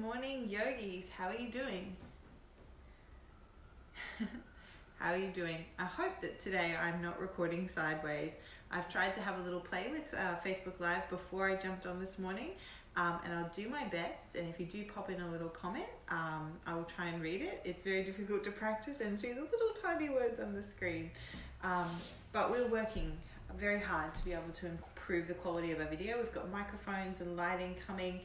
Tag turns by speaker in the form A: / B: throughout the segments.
A: morning, yogis. How are you doing? How are you doing? I hope that today I'm not recording sideways. I've tried to have a little play with Facebook Live before I jumped on this morning, and I'll do my best. And if you do pop in a little comment, I will try and read it. It's very difficult to practice and see the little tiny words on the screen. But we're working very hard to be able to improve the quality of our video. We've got microphones and lighting coming.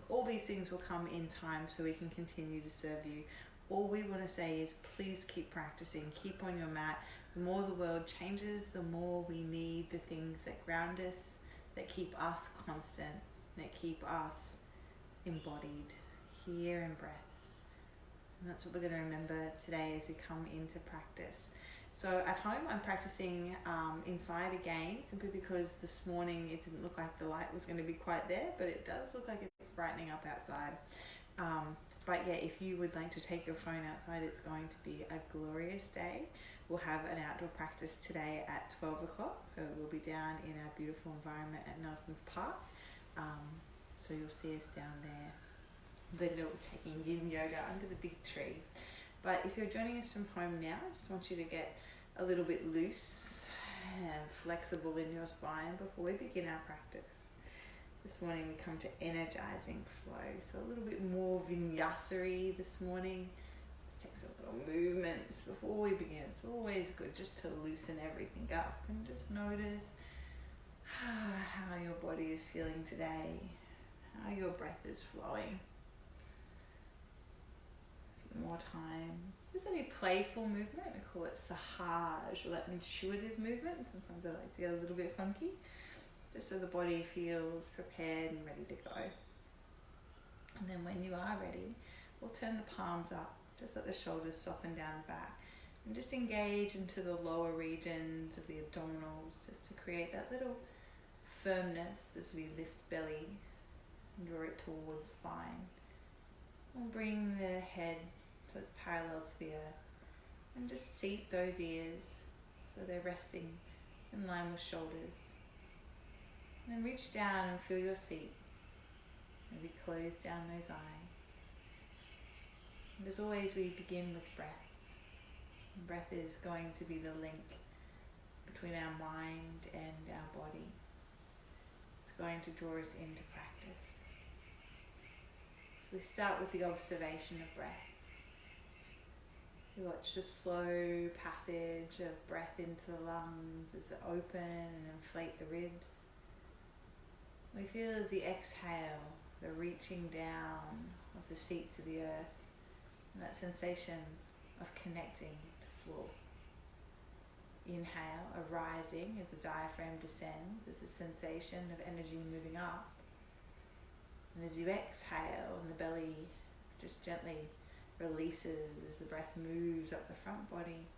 A: All these things will come in time so we can continue to serve you. All we want to say is please keep practicing, keep on your mat. The more the world changes, the more we need the things that ground us, that keep us constant, that keep us embodied here in breath. And that's what we're going to remember today as we come into practice. So at home I'm practicing inside again, simply because this morning it didn't look like the light was going to be quite there, but it does look like it's brightening up outside. But yeah, if you would like to take your phone outside, it's going to be a glorious day. We'll have an outdoor practice today at 12 o'clock, so we'll be down in our beautiful environment at Nelson's Park. So you'll see us down there, taking yin yoga under the big tree. But if you're joining us from home now, I just want you to get a little bit loose and flexible in your spine before we begin our practice. This morning we come to energizing flow, so a little bit more vinyasari this morning. Let's take some little movements before we begin. It's always good just to loosen everything up and just notice how your body is feeling today, how your breath is flowing. More time. If there's any playful movement, I call it sahaj, or that intuitive movement. Sometimes I like to get a little bit funky, just so the body feels prepared and ready to go. And then when you are ready, we'll turn the palms up, just let the shoulders soften down the back, and just engage into the lower regions of the abdominals, just to create that little firmness as we lift belly and draw it towards spine. We'll bring the head so it's parallel to the earth, and just seat those ears so they're resting in line with shoulders. And then reach down and feel your seat. Maybe close down those eyes. And as always, we begin with breath. And breath is going to be the link between our mind and our body. It's going to draw us into practice. So we start with the observation of breath. We watch the slow passage of breath into the lungs as they open and inflate the ribs. We feel as the exhale, the reaching down of the seat to the earth, and that sensation of connecting to floor. Inhale, a rising as the diaphragm descends, as a sensation of energy moving up. And as you exhale and the belly just gently releases as the breath moves up the front body,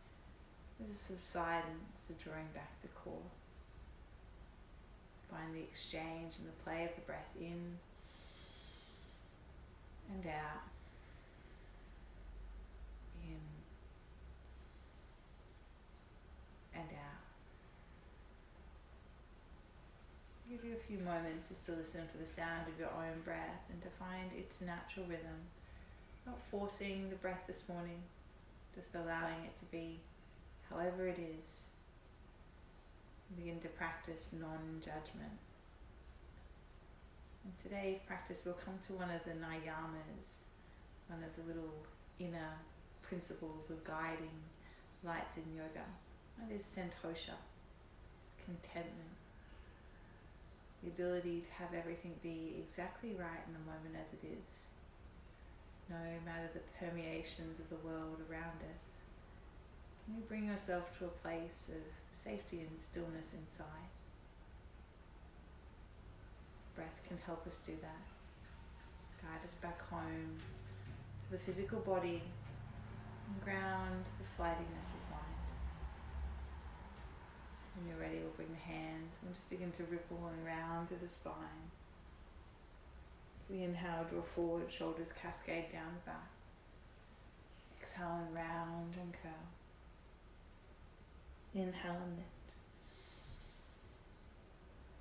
A: there's a subsidence, a drawing back to core. Find the exchange and the play of the breath in and out. In and out. Give you a few moments just to listen for the sound of your own breath and to find its natural rhythm. Not forcing the breath this morning, just allowing it to be however it is. Begin to practice non-judgment. In today's practice we'll come to one of the niyamas, one of the little inner principles of guiding lights in yoga. That is santosha, contentment. The ability to have everything be exactly right in the moment as it is. No matter the permeations of the world around us. Can you bring yourself to a place of safety and stillness inside? Breath can help us do that. Guide us back home to the physical body and ground the flightiness of mind. When you're ready, we'll bring the hands and just begin to ripple and round through the spine. We inhale, draw forward, shoulders cascade down the back. Exhale and round and curl. Inhale and lift.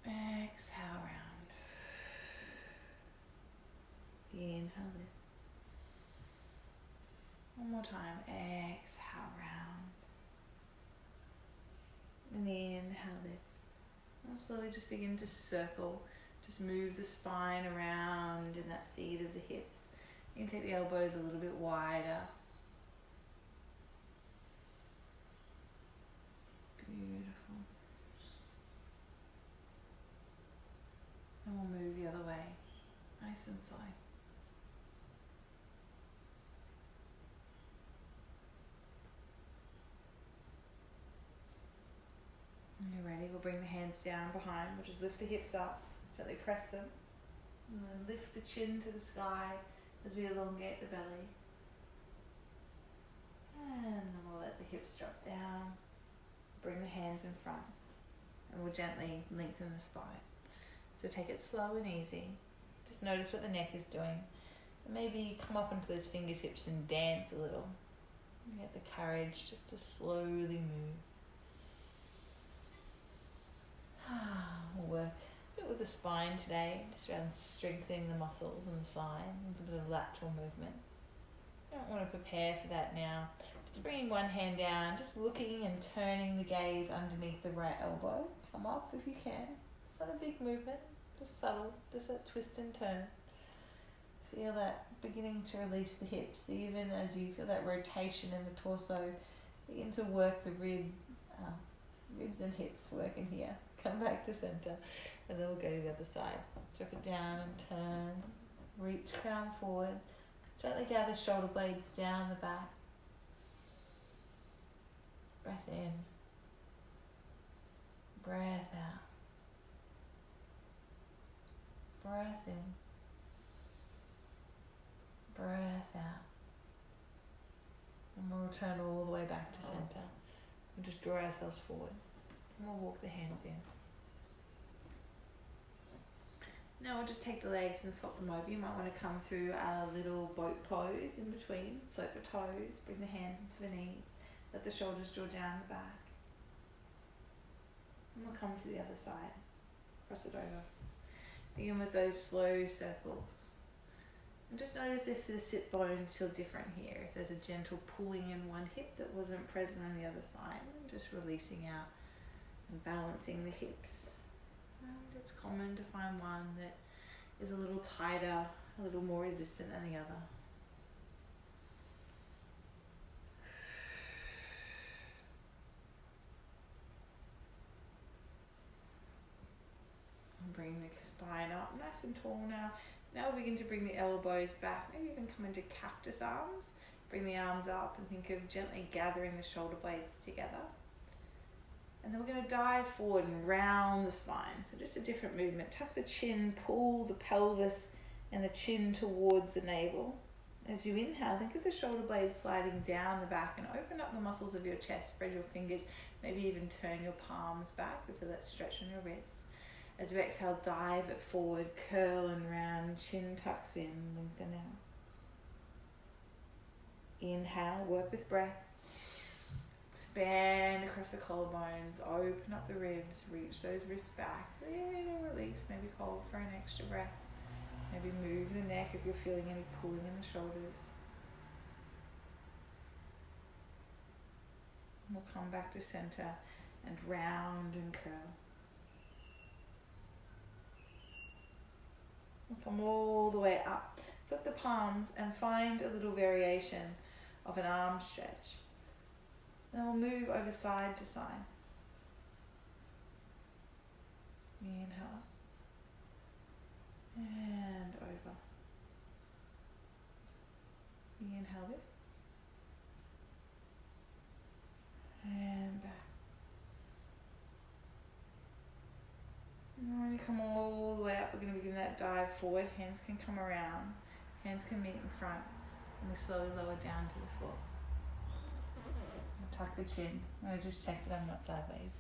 A: Exhale, round. Inhale Inhale, lift. One more time. Exhale, round. And inhale, lift. And slowly just begin to circle. Just move the spine around in that seat of the hips. You can take the elbows a little bit wider. Beautiful. And we'll move the other way. Nice and slow. When you're ready, we'll bring the hands down behind. We'll just lift the hips up, gently press them. And then lift the chin to the sky as we elongate the belly. And then we'll let the hips drop down. Bring the hands in front. And we'll gently lengthen the spine. So take it slow and easy. Just notice what the neck is doing. And maybe come up into those fingertips and dance a little. And get the courage just to slowly move. We'll work a bit with the spine today, just around strengthening the muscles and the side, and a bit of lateral movement. You don't want to prepare for that now. Just bringing one hand down, just looking and turning the gaze underneath the right elbow. Come up if you can. It's not a big movement, just subtle, just that twist and turn. Feel that beginning to release the hips, even as you feel that rotation in the torso. Begin to work the ribs and hips working here. Come back to center, and then we'll go to the other side. Drop it down and turn. Reach crown forward. Gently gather shoulder blades down the back. Breath in. Breath out. Breath in. Breath out. And we'll return all the way back to center. We'll just draw ourselves forward. And we'll walk the hands in. Now we'll just take the legs and swap them over. You might want to come through a little boat pose in between. Float the toes, bring the hands into the knees. Let the shoulders draw down the back. And we'll come to the other side. Cross it over. Begin with those slow circles. And just notice if the sit bones feel different here. If there's a gentle pulling in one hip that wasn't present on the other side. And just releasing out and balancing the hips. And it's common to find one that is a little tighter, a little more resistant than the other. And bring the spine up nice and tall now. Now we'll begin to bring the elbows back, maybe even come into cactus arms. Bring the arms up and think of gently gathering the shoulder blades together. And then we're going to dive forward and round the spine. So just a different movement. Tuck the chin, pull the pelvis and the chin towards the navel. As you inhale, think of the shoulder blades sliding down the back and open up the muscles of your chest. Spread your fingers, maybe even turn your palms back. Feel that stretch on your wrists. As you exhale, dive it forward, curl and round, chin tucks in, lengthen out. Inhale, work with breath. Expand across the collarbones, open up the ribs, reach those wrists back. Little release, maybe hold for an extra breath. Maybe move the neck if you're feeling any pulling in the shoulders. And we'll come back to center and round and curl. We'll come all the way up. Flip the palms and find a little variation of an arm stretch. Then we'll move over side to side. Inhale. And over. Inhale it. And back. And when you come all the way up, we're going to begin that dive forward. Hands can come around. Hands can meet in front. And we slowly lower down to the floor. Tuck the chin. I'm going to just check that I'm not sideways.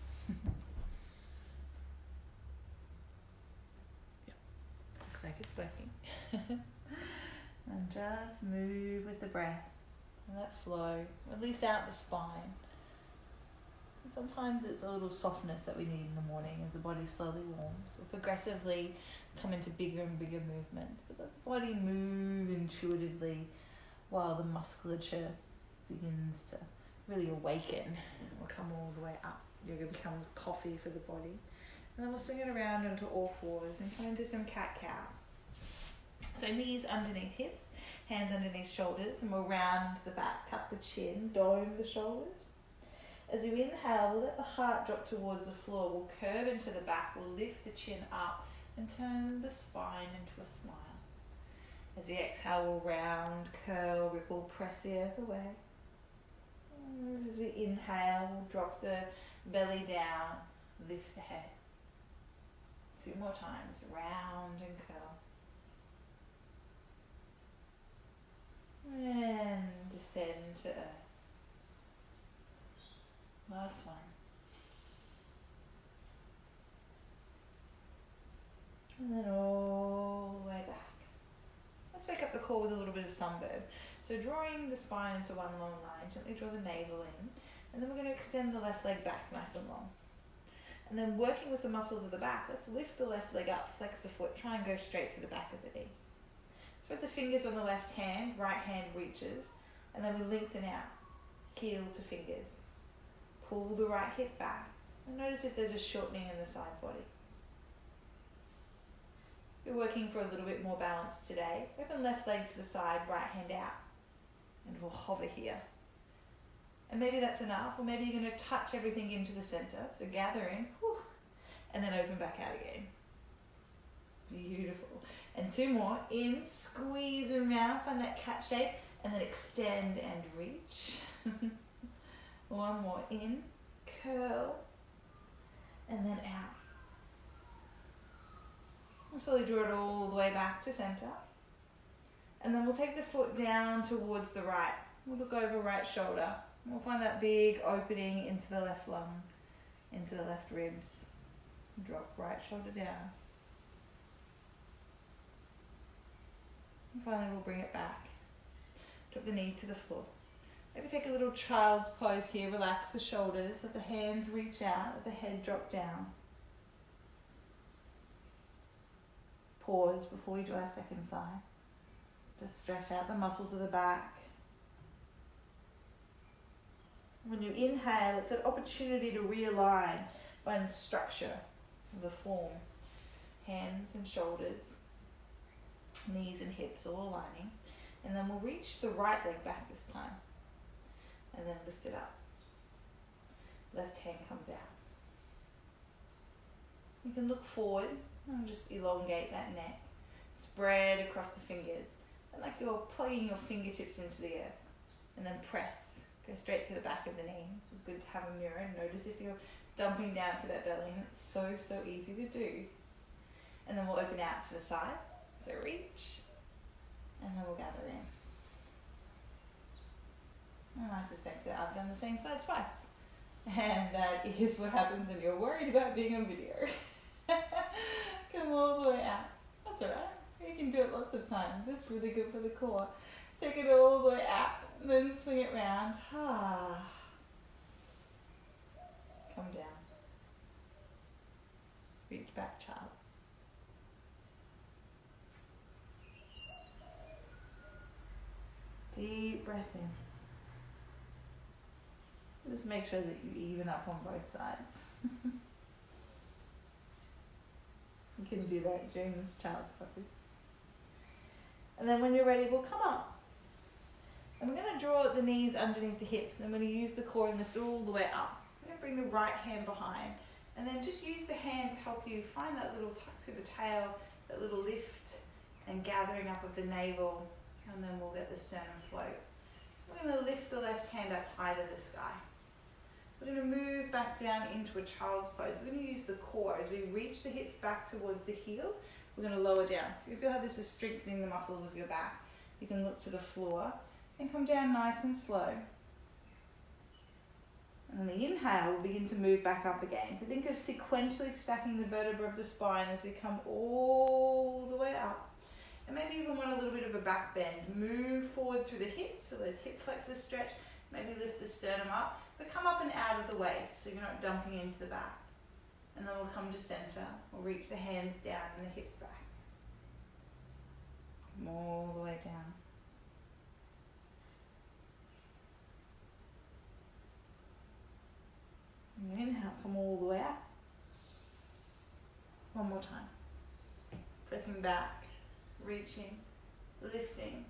A: Yep. Looks like it's working. And just move with the breath. And let flow. Release out the spine. And sometimes it's a little softness that we need in the morning as the body slowly warms. We'll progressively come into bigger and bigger movements, but let the body move intuitively while the musculature begins to really awaken. We'll come all the way up. Yoga becomes coffee for the body. And then we'll swing it around onto all fours and come into some cat-cows. So knees underneath hips, hands underneath shoulders, and we'll round the back, tuck the chin, dome the shoulders. As you inhale, we'll let the heart drop towards the floor. We'll curve into the back, we'll lift the chin up and turn the spine into a smile. As we exhale, we'll round, curl, ripple, press the earth away. As we inhale, we'll drop the belly down, lift the head. 2 more times, round and curl. And descend to earth. Last one. And then all the way back. Let's wake up the core with a little bit of sunburn. So drawing the spine into one long line, gently draw the navel in. And then we're going to extend the left leg back nice and long. And then working with the muscles of the back, let's lift the left leg up, flex the foot, try and go straight to the back of the knee. Spread the fingers on the left hand, right hand reaches, and then we lengthen out, heel to fingers. Pull the right hip back, and notice if there's a shortening in the side body. We're working for a little bit more balance today. Open left leg to the side, right hand out, and we'll hover here. And maybe that's enough, or maybe you're going to touch everything into the center. So gather in, whew, and then open back out again. Beautiful. And 2 more. In, squeeze around, find that cat shape, and then extend and reach. 1 more. In, curl, and then out. We'll slowly draw it all the way back to center. And then we'll take the foot down towards the right. We'll look over right shoulder. We'll find that big opening into the left lung, into the left ribs. Drop right shoulder down. And finally we'll bring it back. Drop the knee to the floor. Maybe take a little child's pose here. Relax the shoulders, let the hands reach out, let the head drop down. Pause before we draw a second sigh. Just stretch out the muscles of the back. When you inhale, it's an opportunity to realign, find the structure of the form. Hands and shoulders, knees and hips all aligning. And then we'll reach the right leg back this time. And then lift it up. Left hand comes out. You can look forward and just elongate that neck. Spread across the fingers. And like you're plugging your fingertips into the earth. And then press. Go straight to the back of the knee. It's good to have a mirror and notice if you're dumping down through that belly, and it's so easy to do. And then we'll open out to the side. So reach, and then we'll gather in. And I suspect that I've done the same side twice. And that is what happens when you're worried about being on video. Come all the way out. That's alright. You can do it lots of times. It's really good for the core. Take it all the way out. Then swing it round. Come down. Reach back, child. Deep breath in. Just make sure that you even up on both sides. You can do that during this child's pose. And then when you're ready, we'll come up. And we're going to draw the knees underneath the hips, and I'm going to use the core and lift all the way up. We're going to bring the right hand behind, and then just use the hand to help you find that little tuck through the tail, that little lift and gathering up of the navel, and then we'll get the sternum float. We're going to lift the left hand up high to the sky. We're going to move back down into a child's pose. We're going to use the core as we reach the hips back towards the heels. We're going to lower down. So you feel how this is strengthening the muscles of your back. You can look to the floor and come down nice and slow. And on the inhale, we'll begin to move back up again. So think of sequentially stacking the vertebra of the spine as we come all the way up. And maybe even want a little bit of a back bend. Move forward through the hips, so those hip flexors stretch. Maybe lift the sternum up, but come up and out of the waist so you're not dumping into the back. And then we'll come to center. We'll reach the hands down and the hips back. Come all the way down. And inhale, come all the way up. One more time. Pressing back, reaching, lifting.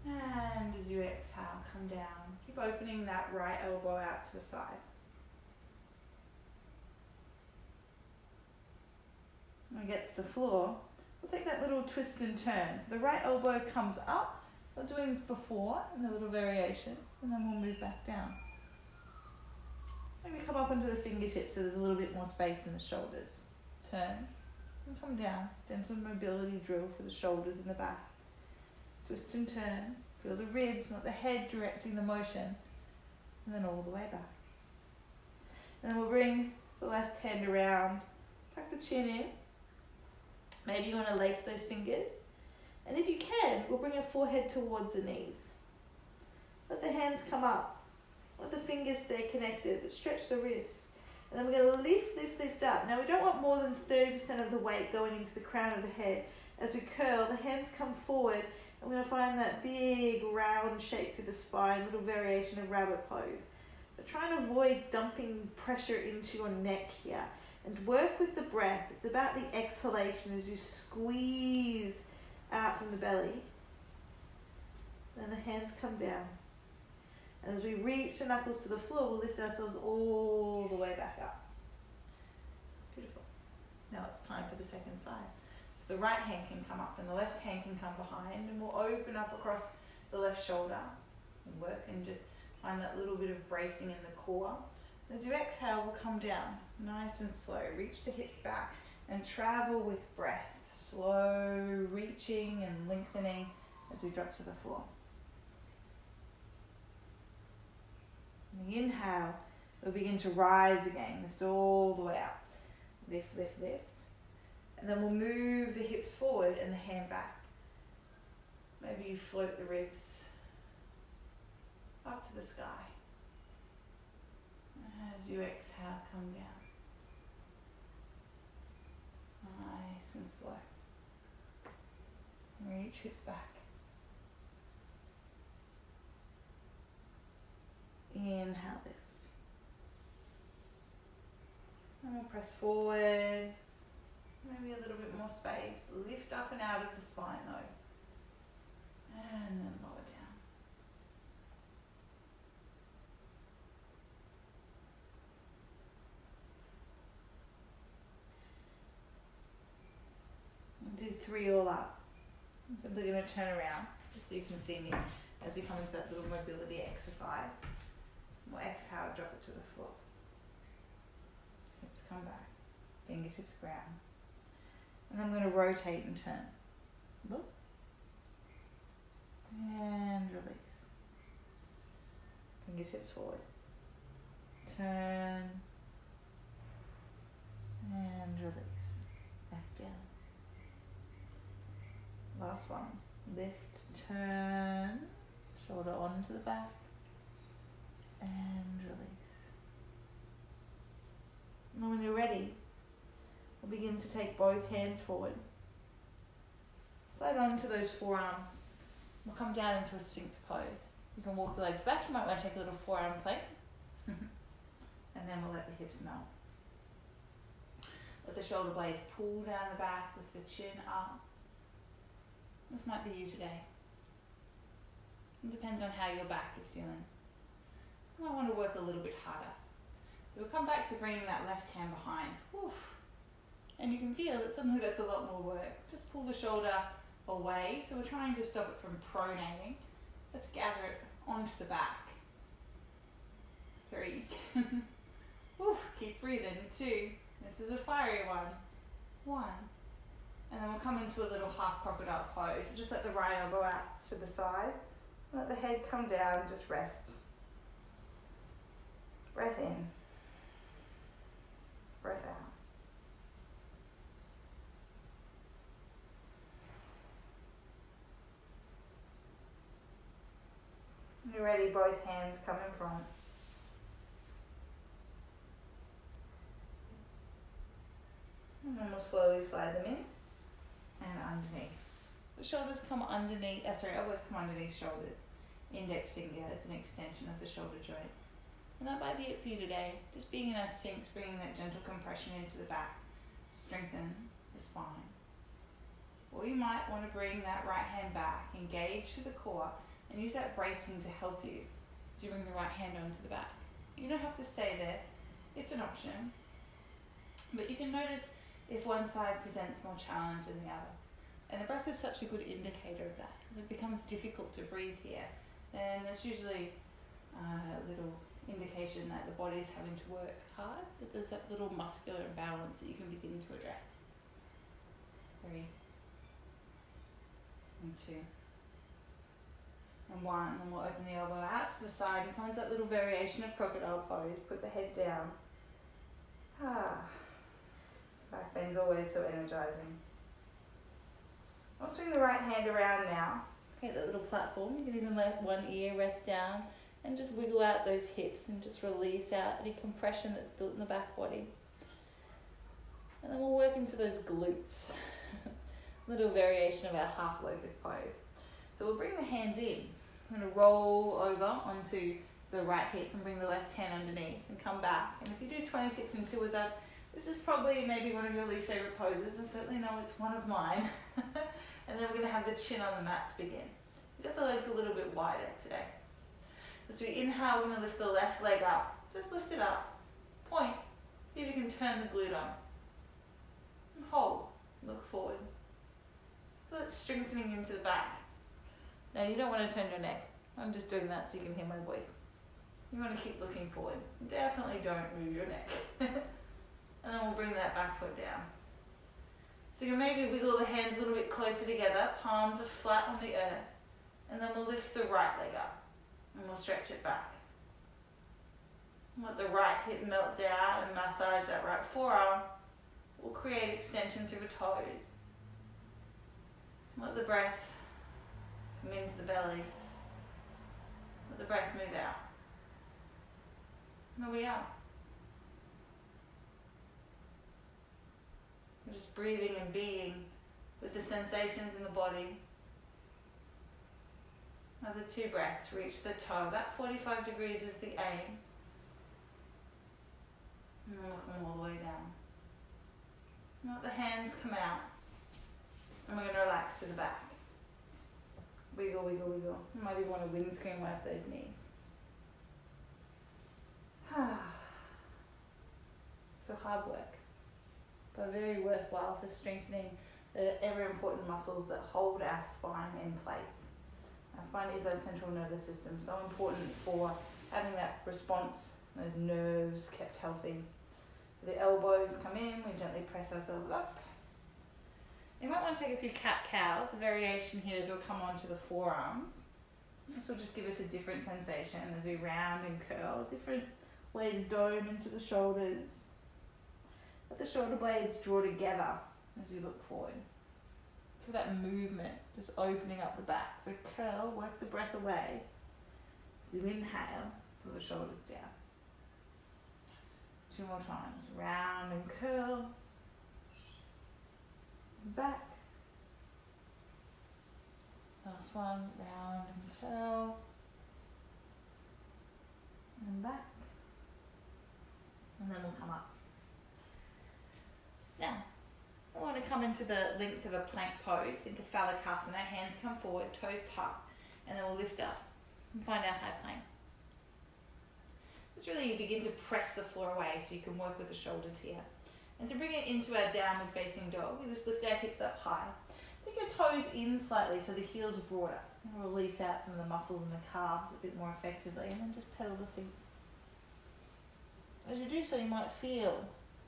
A: And as you exhale, come down. Keep opening that right elbow out to the side. When we get to the floor, we'll take that little twist and turn. So the right elbow comes up. We're doing this before in a little variation, and then we'll move back down. Maybe come up onto the fingertips so there's a little bit more space in the shoulders. Turn and come down. Gentle mobility drill for the shoulders and the back. Twist and turn. Feel the ribs, not the head directing the motion. And then all the way back. And then we'll bring the left hand around. Tuck the chin in. Maybe you want to lace those fingers. And if you can, we'll bring our forehead towards the knees. Let the hands come up. Let the fingers stay connected, but stretch the wrists. And then we're going to lift, lift, lift up. Now we don't want more than 30% of the weight going into the crown of the head. As we curl, the hands come forward. And we're going to find that big round shape through the spine, little variation of rabbit pose. But try and avoid dumping pressure into your neck here. And work with the breath. It's about the exhalation as you squeeze out from the belly. Then the hands come down. And as we reach the knuckles to the floor, we'll lift ourselves all the way back up. Beautiful. Now it's time for the second side. The right hand can come up and the left hand can come behind, and we'll open up across the left shoulder and work and just find that little bit of bracing in the core. As you exhale, we'll come down nice and slow. Reach the hips back and travel with breath. Slow reaching and lengthening as we drop to the floor. And the inhale, we'll begin to rise again. Lift all the way up. Lift, lift, lift. And then we'll move the hips forward and the hand back. Maybe you float the ribs up to the sky. As you exhale, come down. Nice and slow. Reach hips back. Inhale, lift. And we'll press forward. Maybe a little bit more space. Lift up and out of the spine though. And then lower down. Do 3 all up. I'm simply going to turn around just so you can see me as we come into that little mobility exercise. We'll exhale, drop it to the floor. Hips come back, fingertips ground. And I'm going to rotate and turn. Look. And release. Fingertips forward. Turn. And release. Back down. Last one. Lift, turn, shoulder onto the back, and release. And when you're ready, we'll begin to take both hands forward. Slide onto those forearms. We'll come down into a Sphinx pose. You can walk the legs back. You might want to take a little forearm plank. And then we'll let the hips melt. Let the shoulder blades pull down the back, lift the chin up. This might be you today. It depends on how your back is feeling. You might want to work a little bit harder. So we'll come back to bringing that left hand behind. Whew. And you can feel that suddenly that's a lot more work. Just pull the shoulder away. So we're trying to stop it from pronating. Let's gather it onto the back. 3. Whew. Keep breathing. 2. This is a fiery one. 1. And then we'll come into a little half crocodile pose. Just let the right elbow out to the side. Let the head come down, just rest. Breath in. Breath out. you're ready, both hands come in front. And then we'll slowly slide them in and underneath. The shoulders come underneath, elbows come underneath shoulders. Index finger is an extension of the shoulder joint. And that might be it for you today. Just being in a sphinx, bringing that gentle compression into the back. Strengthen the spine. Or you might want to bring that right hand back, engage to the core, and use that bracing to help you as you bring the right hand onto the back. You don't have to stay there. It's an option. But you can notice if one side presents more challenge than the other. And the breath is such a good indicator of that. If it becomes difficult to breathe here, then there's usually a little indication that the body's having to work hard, but there's that little muscular imbalance that you can begin to address. 3 and 2 and 1, and then we'll open the elbow out to the side and come into that little variation of crocodile pose. Put the head down. Back bend's always so energizing. I'll swing the right hand around now. Create that little platform. You can even let one ear rest down and just wiggle out those hips and just release out any compression that's built in the back body. And then we'll work into those glutes. Little variation of our half locust pose. So we'll bring the hands in. I'm going to roll over onto the right hip and bring the left hand underneath and come back. And if you do 26 and 2 with us, this is probably maybe one of your least favorite poses. I certainly know it's one of mine. And then we're going to have the chin on the mat to begin. We've got the legs a little bit wider today. As we inhale, we're going to lift the left leg up. Just lift it up. Point. See if you can turn the glute on. And hold. Look forward. Feel it strengthening into the back. Now you don't want to turn your neck. I'm just doing that so you can hear my voice. You want to keep looking forward. Definitely don't move your neck. And then we'll bring that back foot down. So you can maybe wiggle the hands a little bit closer together. Palms are flat on the earth. And then we'll lift the right leg up. And we'll stretch it back. Let the right hip melt down and massage that right forearm. We'll create extension through the toes. Let the breath come into the belly. Let the breath move out. There we are. We're just breathing and being with the sensations in the body. Another 2 breaths. Reach the toe. About 45 degrees is the aim. And then we'll come all the way down. And let the hands come out. And we're going to relax to the back. Wiggle, wiggle, wiggle. You might even want to windscreen wipe those knees. So hard work, but very worthwhile for strengthening the ever important muscles that hold our spine in place. Our spine is our central nervous system, so important for having that response, those nerves kept healthy. So the elbows come in, we gently press ourselves up. You might want to take a few cat-cows. The variation here is we'll come onto the forearms. This will just give us a different sensation as we round and curl, different way to dome into the shoulders. Let the shoulder blades draw together as we look forward. So that movement, just opening up the back. So curl, work the breath away. As you inhale, pull the shoulders down. 2 more times. Round and curl. Back. Last one, round and curl. And back. And then we'll come up. Now, I want to come into the length of a plank pose. Think of Phalakasana. Hands come forward, toes tuck, and then we'll lift up and find our high plank. It's really you begin to press the floor away so you can work with the shoulders here. And to bring it into our downward facing dog, we just lift our hips up high. Take your toes in slightly so the heels are broader. And release out some of the muscles in the calves a bit more effectively, and then just pedal the feet. As you do so, you might feel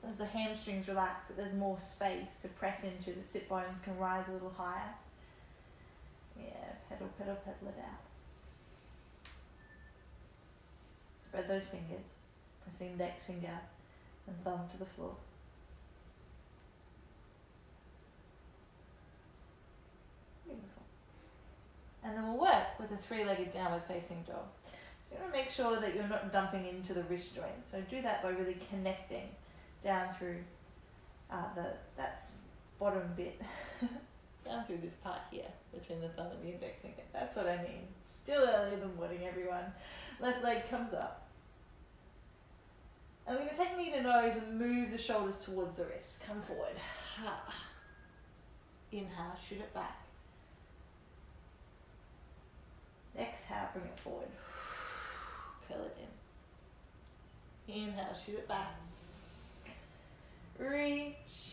A: as the hamstrings relax that there's more space to press into. The sit bones can rise a little higher. Yeah, pedal, pedal, pedal it out. Spread those fingers. Press index finger and thumb to the floor. Beautiful. And then we'll work with a 3-legged downward facing dog. So you want to make sure that you're not dumping into the wrist joint. So do that by really connecting down through that bottom bit. Down through this part here, between the thumb and the index finger. That's what I mean. Still early in the morning, everyone. Left leg comes up. And we're going to take knee to nose and move the shoulders towards the wrist. Come forward. Inhale, shoot it back. Exhale, bring it forward. Curl it in. Inhale, shoot it back. Reach.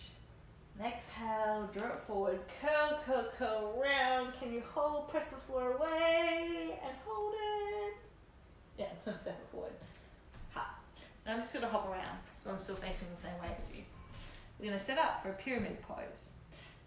A: Exhale, draw it forward. Curl, curl, curl, round. Can you hold? Press the floor away and hold it. Yeah, let's step it forward. And I'm just going to hop around, so I'm still facing the same way as you. We're going to set up for a pyramid pose. So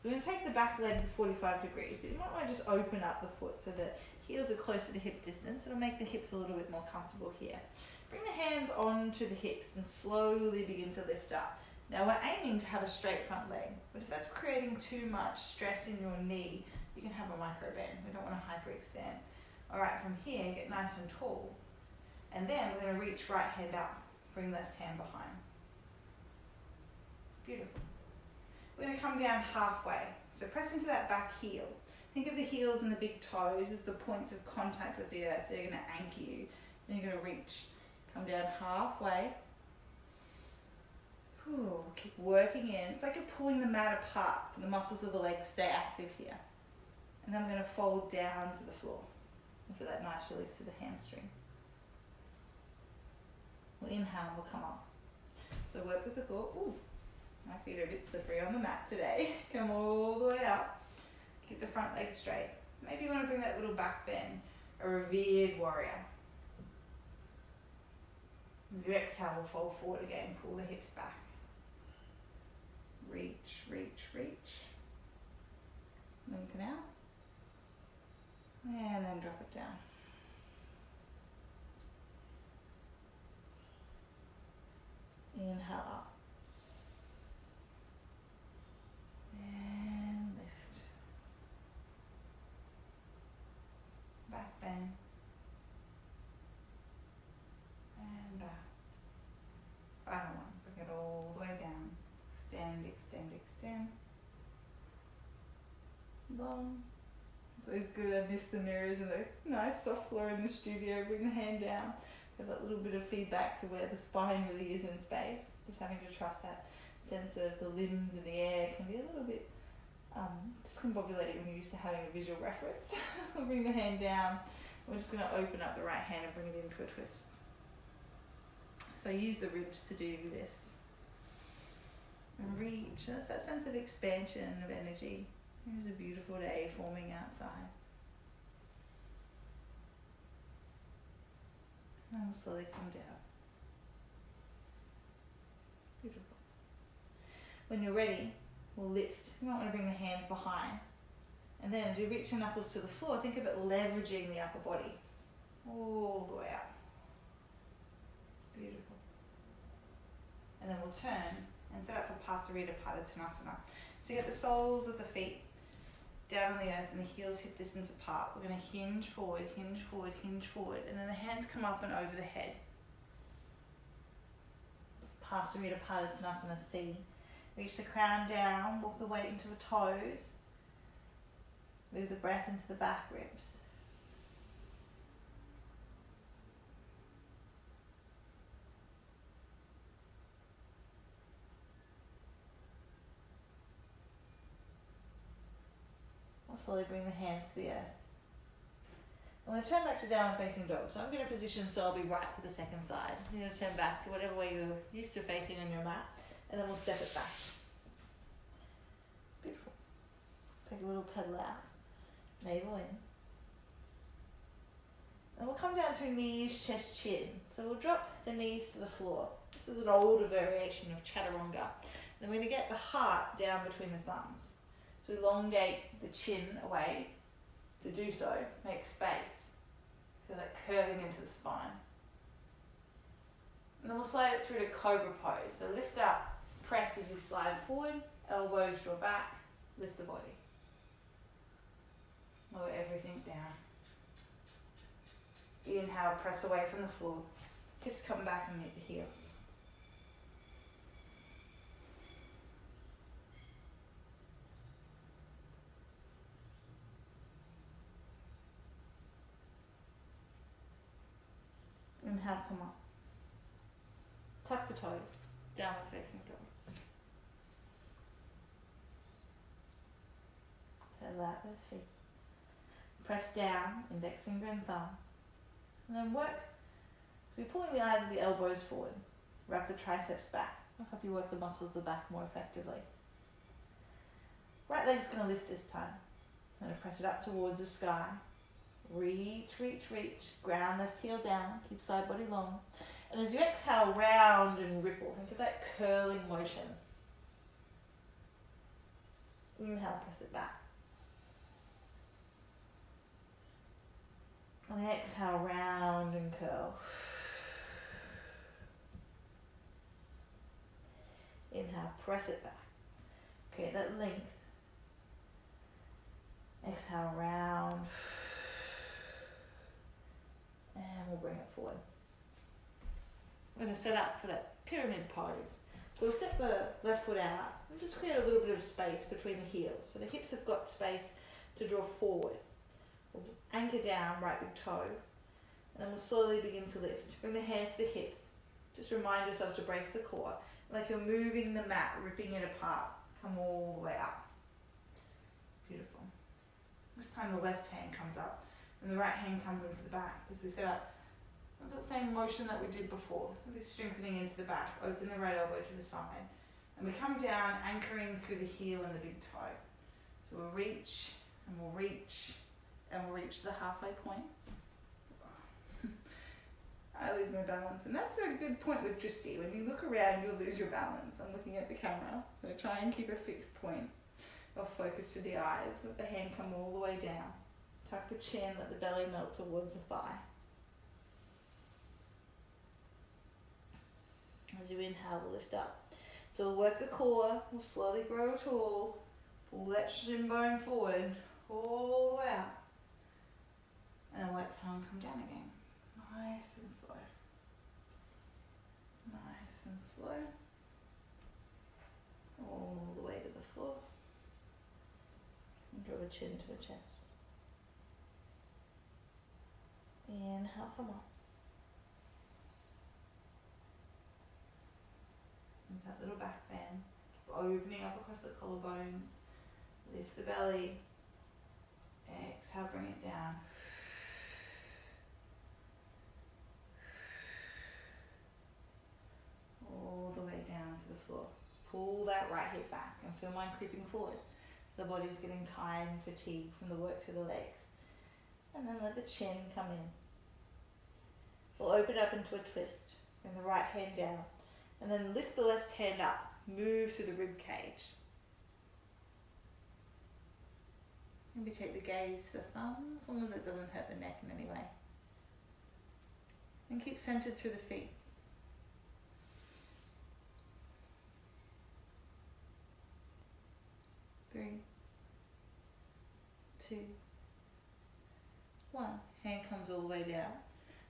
A: we're going to take the back leg to 45 degrees, but you might want to just open up the foot so the heels are closer to hip distance. It'll make the hips a little bit more comfortable here. Bring the hands onto the hips and slowly begin to lift up. Now we're aiming to have a straight front leg, but if that's creating too much stress in your knee, you can have a micro bend. We don't want to hyperextend. All right, from here, get nice and tall. And then we're going to reach right hand up. Bring left hand behind. Beautiful. We're going to come down halfway. So press into that back heel. Think of the heels and the big toes as the points of contact with the earth. They're going to anchor you. Then you're going to reach. Come down halfway. Ooh, keep working in. It's like you're pulling the mat apart so the muscles of the legs stay active here. And then we're going to fold down to the floor. And feel that nice release to the hamstring. We'll inhale, we'll come up. So work with the core. Ooh, my feet are a bit slippery on the mat today. Come all the way up. Keep the front leg straight. Maybe you want to bring that little back bend, a revered warrior. As you exhale, we'll fold forward again, pull the hips back. Reach, reach, reach. Lengthen out. And then drop it down. Inhale up. And lift. Back bend. And back. Final one. Bring it all the way down. Extend, extend, extend. Long. It's always good. I miss the mirrors and the nice soft floor in the studio. Bring the hand down. Have that little bit of feedback to where the spine really is in space. Just having to trust that sense of the limbs and the air can be a little bit discombobulating when you're used to having a visual reference. We'll bring the hand down. We're just going to open up the right hand and bring it into a twist. So use the ribs to do this. And reach. That's that sense of expansion of energy. It was a beautiful day forming outside. And we'll slowly come down. Beautiful. When you're ready, we'll lift. You might want to bring the hands behind. And then as you reach your knuckles to the floor, think of it leveraging the upper body. All the way up. Beautiful. And then we'll turn and set up for Pasarita Padottanasana. So you get the soles of the feet down on the earth and the heels hip distance apart. We're going to hinge forward, hinge forward, hinge forward, and then the hands come up and over the head. It's Pasarita Padottanasana C. Reach the crown down, walk the weight into the toes. Move the breath into the back ribs. I'll slowly bring the hands to the earth. I'm going to turn back to downward facing dog. So I'm going to position so I'll be right for the second side. You're going to turn back to whatever way you're used to facing on your mat, and then we'll step it back. Beautiful. Take a little pedal out. Navel in. And we'll come down through knees, chest, chin. So we'll drop the knees to the floor. This is an older variation of chaturanga. Then we're going to get the heart down between the thumbs. So elongate the chin away. To do so, make space. Feel that curving into the spine. And then we'll slide it through to cobra pose. So lift up, press as you slide forward, elbows draw back, lift the body. Lower everything down. Inhale, press away from the floor. Hips come back and meet the heels. Inhale, come up. Tuck the toes, downward facing dog. Pedal out those feet. Press down, index finger and thumb. And then work. So we're pulling the eyes of the elbows forward. Wrap the triceps back. I'll help you work the muscles of the back more effectively. Right leg's going to lift this time. I'm going to press it up towards the sky. Reach, reach, reach. Ground left heel down. Keep side body long. And as you exhale, round and ripple. Think of that curling motion. Inhale, press it back. And exhale, round and curl. Inhale, press it back. Create that length. Exhale, round. And we'll bring it forward. We're going to set up for that pyramid pose. So we'll step the left foot out and just create a little bit of space between the heels. So the hips have got space to draw forward. We'll anchor down, right big toe. And then we'll slowly begin to lift. Bring the hands to the hips. Just remind yourself to brace the core. Like you're moving the mat, ripping it apart. Come all the way up. Beautiful. This time the left hand comes up and the right hand comes into the back as we set up. That same motion that we did before. We're strengthening into the back. Open the right elbow to the side. And we come down, anchoring through the heel and the big toe. So we'll reach, and we'll reach, and we'll reach the halfway point. I lose my balance. And that's a good point with Dristi. When you look around, you'll lose your balance. I'm looking at the camera. So try and keep a fixed point of focus to the eyes. Let the hand come all the way down. Tuck the chin, let the belly melt towards the thigh. As you inhale, we'll lift up. So we'll work the core, we'll slowly grow tall, pull that shin bone forward, all the way out. And then let someone come down again. Nice and slow. Nice and slow. All the way to the floor. And draw a chin to the chest. Inhale, come up. And that little back bend, opening up across the collarbones, lift the belly, exhale, bring it down. All the way down to the floor. Pull that right hip back and feel mine creeping forward. The body's getting tired and fatigued from the work through the legs. And then let the chin come in. We'll open up into a twist. Bring the right hand down. And then lift the left hand up. Move through the rib cage. Maybe take the gaze to the thumb, as long as it doesn't hurt the neck in any way. And keep centered through the feet. Three, two, one. Hand comes all the way down.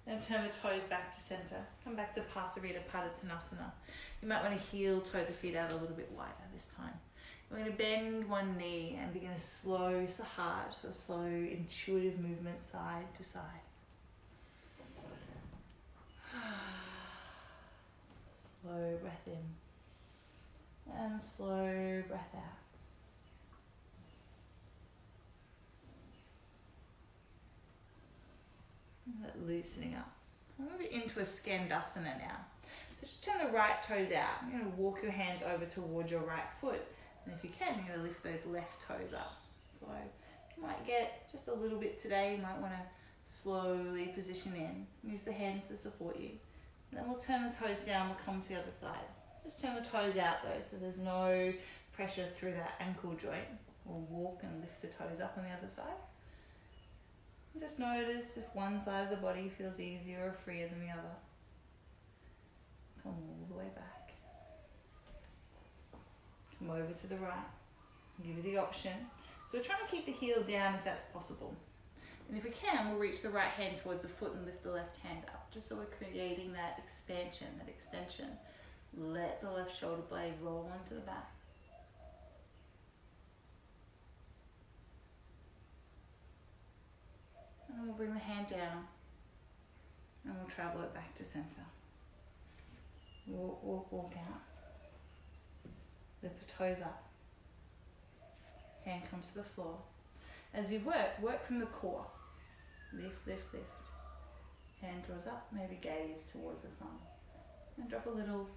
A: And turn the toes back to center. Come back to Pasarita Padottanasana. You might want to heel toe the feet out a little bit wider this time. We're going to bend one knee and begin a slow sahaj, so slow intuitive movement side to side. Slow breath in and slow breath out. That loosening up. I'm going to be into a Skandasana now. So just turn the right toes out. You're going to walk your hands over towards your right foot. And if you can, you're going to lift those left toes up. So you might get just a little bit today. You might want to slowly position in. Use the hands to support you. And then we'll turn the toes down. We'll come to the other side. Just turn the toes out though, so there's no pressure through that ankle joint. We'll walk and lift the toes up on the other side. And just notice if one side of the body feels easier or freer than the other. Come all the way back. Come over to the right. Give you the option. So we're trying to keep the heel down if that's possible.
B: And if we can, we'll reach the right hand towards the foot and lift the left hand up, just so we're creating that expansion, that extension. Let the left shoulder blade roll onto the back. And we'll bring the hand down and we'll travel it back to center. Walk, walk, walk out. Lift the toes up. Hand comes to the floor. As you work from the core. Lift, lift, lift. Hand draws up, maybe gaze towards the thumb. And drop a little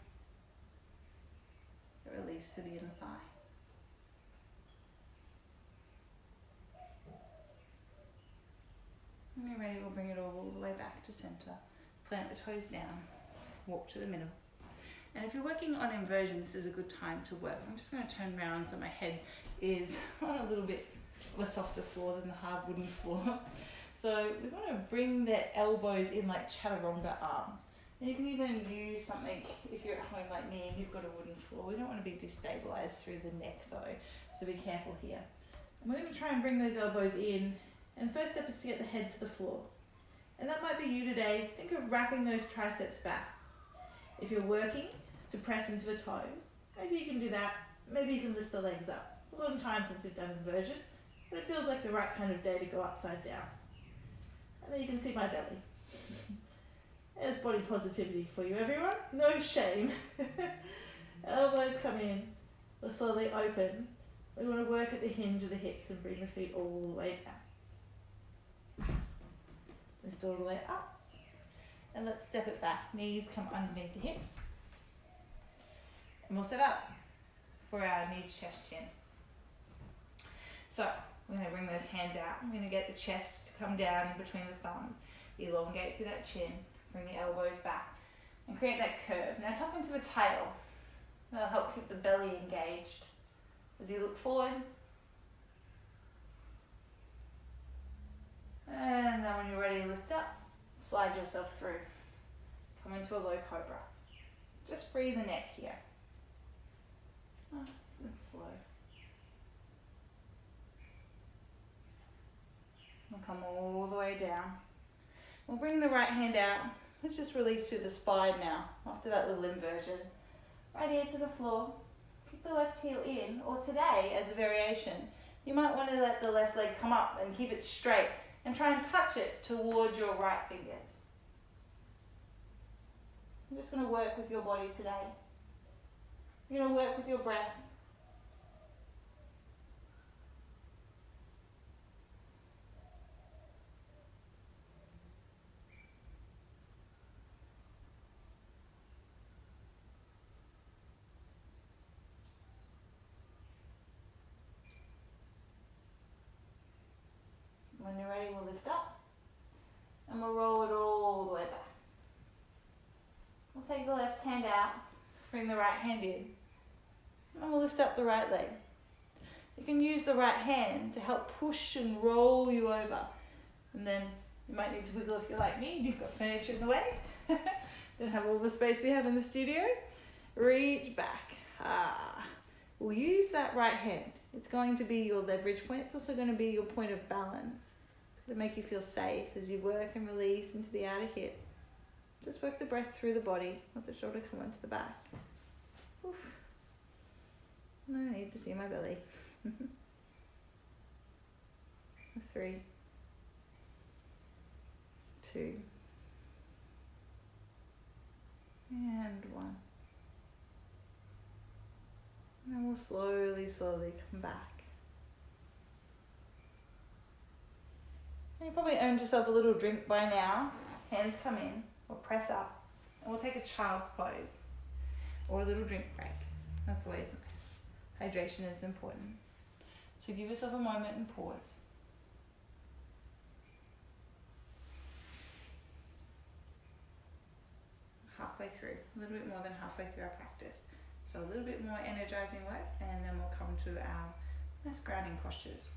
B: release to the inner thigh. When you're ready, we'll bring it all the way back to center. Plant the toes down. Walk to the middle. And if you're working on inversion, this is a good time to work. I'm just going to turn around so my head is on a little bit of a softer floor than the hard wooden floor. So we want to bring the elbows in like chaturanga arms. And you can even use something if you're at home like me and you've got a wooden floor. We don't want to be destabilized through the neck though, so be careful here. And we're going to try and bring those elbows in. And first step is to get the head to the floor. And that might be you today. Think of wrapping those triceps back. If you're working to press into the toes, maybe you can do that. Maybe you can lift the legs up. It's a long time since we've done inversion, but it feels like the right kind of day to go upside down. And then you can see my belly. There's body positivity for you, everyone. No shame. Elbows come in, or slowly open. We want to work at the hinge of the hips and bring the feet all the way down. Lift all the way up. And let's step it back. Knees come underneath the hips. And we'll set up for our knees, chest, chin. So we're going to bring those hands out. I'm going to get the chest to come down in between the thumbs. Elongate through that chin. Bring the elbows back. And create that curve. Now tuck into the tail. That'll help keep the belly engaged. As you look forward. And then when you're ready, lift up. Slide yourself through. Come into a low cobra. Just free the neck here. Nice and slow. We'll come all the way down. We'll bring the right hand out. Let's just release through the spine now, after that little inversion. Right ear to the floor. Kick the left heel in, or today, as a variation, you might want to let the left leg come up and keep it straight, and try and touch it towards your right fingers. I'm just going to work with your body today. You're going to work with your breath. When you're ready, we'll lift up and we'll roll it all the way back. We'll take the left hand out, bring the right hand in, and we'll lift up the right leg. You can use the right hand to help push and roll you over. And then you might need to wiggle if you're like me and you've got furniture in the way. Don't have all the space we have in the studio. Reach back. We'll use that right hand. It's going to be your leverage point. It's also going to be your point of balance. It's going to make you feel safe as you work and release into the outer hip. Just work the breath through the body. Let the shoulder come onto the back. Oof. No need to see my belly. 3, 2, and 1. And we'll slowly come back. And you probably earned yourself a little drink by now. Hands come in, or press up. And we'll take a child's pose, or a little drink break. That's always nice. Hydration is important. So give yourself a moment and pause. Halfway through, a little bit more than halfway through our practice. So a little bit more energizing work, and then we'll come to our nice grounding postures.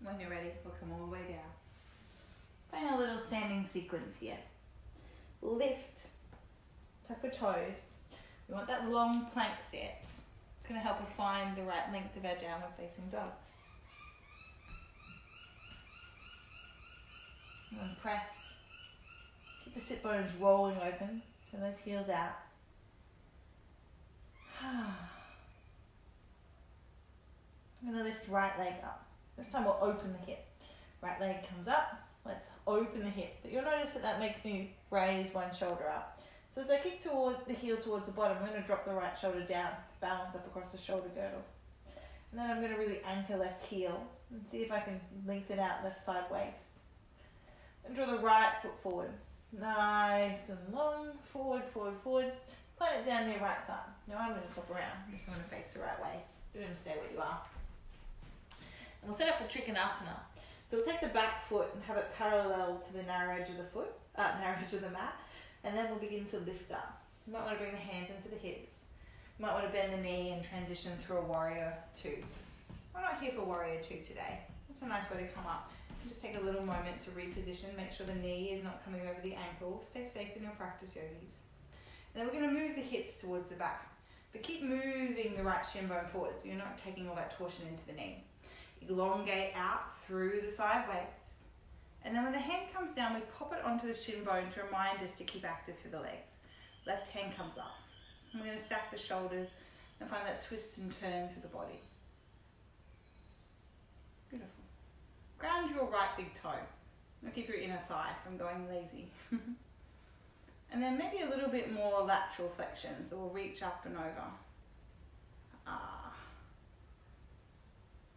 B: When you're ready, we'll come all the way down. Find a little standing sequence here. Lift, tuck the toes. We want that long plank stance. It's going to help us find the right length of our downward facing dog. And then press. Keep the sit bones rolling open. Turn those heels out. I'm going to lift right leg up. This time we'll open the hip. Right leg comes up. Let's open the hip. But you'll notice that that makes me raise one shoulder up. So as I kick toward the heel towards the bottom, I'm going to drop the right shoulder down, balance up across the shoulder girdle. And then I'm going to really anchor left heel and see if I can lengthen out left side waist. And draw the right foot forward. Nice and long. Forward, forward, forward. Plant it down near right thumb. Now I'm going to swap around. I'm just going to face the right way. You're going to stay where you are. And we'll set up a Trikonasana. So we'll take the back foot and have it parallel to the narrow edge of the narrow edge of the mat. And then we'll begin to lift up. You might want to bring the hands into the hips. You might want to bend the knee and transition through a warrior two. We're not here for warrior two today. That's a nice way to come up. Just take a little moment to reposition. Make sure the knee is not coming over the ankle. Stay safe in your practice, yogis. And then we're going to move the hips towards the back. But keep moving the right shin bone forward so you're not taking all that torsion into the knee. Elongate out through the side waist. And then when the hand comes down, we pop it onto the shin bone to remind us to keep active through the legs. Left hand comes up. And we're going to stack the shoulders and find that twist and turn through the body. Beautiful. Ground your right big toe. And keep your inner thigh from going lazy. And then maybe a little bit more lateral flexion. So we'll reach up and over.